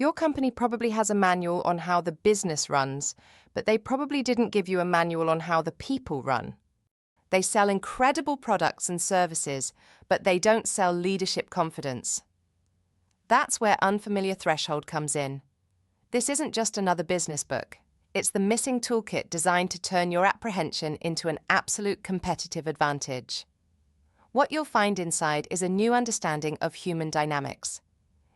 Your company probably has a manual on how the business runs, but they probably didn't give you a manual on how the people run. They sell incredible products and services, but they don't sell leadership confidence. That's where Unfamiliar Threshold comes in. This isn't just another business book. It's the missing toolkit designed to turn your apprehension into an absolute competitive advantage. What you'll find inside is a new understanding of human dynamics.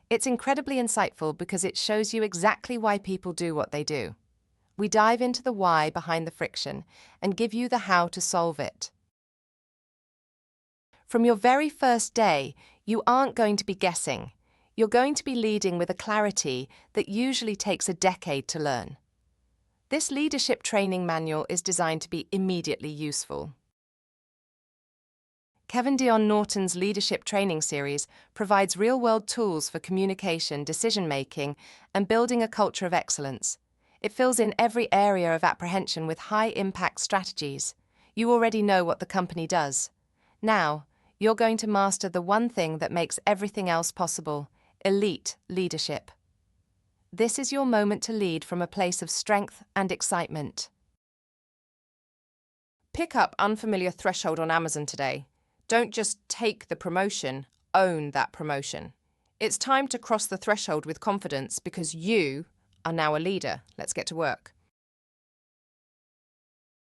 It's incredibly insightful because it shows you exactly why people do what they do. We dive into the why behind the friction and give you the how to solve it. From your very first day, you aren't going to be guessing. You're going to be leading with a clarity that usually takes a decade to learn. This leadership training manual is designed to be immediately useful. Kevin Deon Norton's leadership training series provides real-world tools for communication, decision-making, and building a culture of excellence. It fills in every area of apprehension with high-impact strategies. You already know what the company does. Now, you're going to master the one thing that makes everything else possible: elite leadership. This is your moment to lead from a place of strength and excitement. Pick up Unfamiliar Threshold on Amazon today. Don't just take the promotion, own that promotion. It's time to cross the threshold with confidence because you are now a leader. Let's get to work.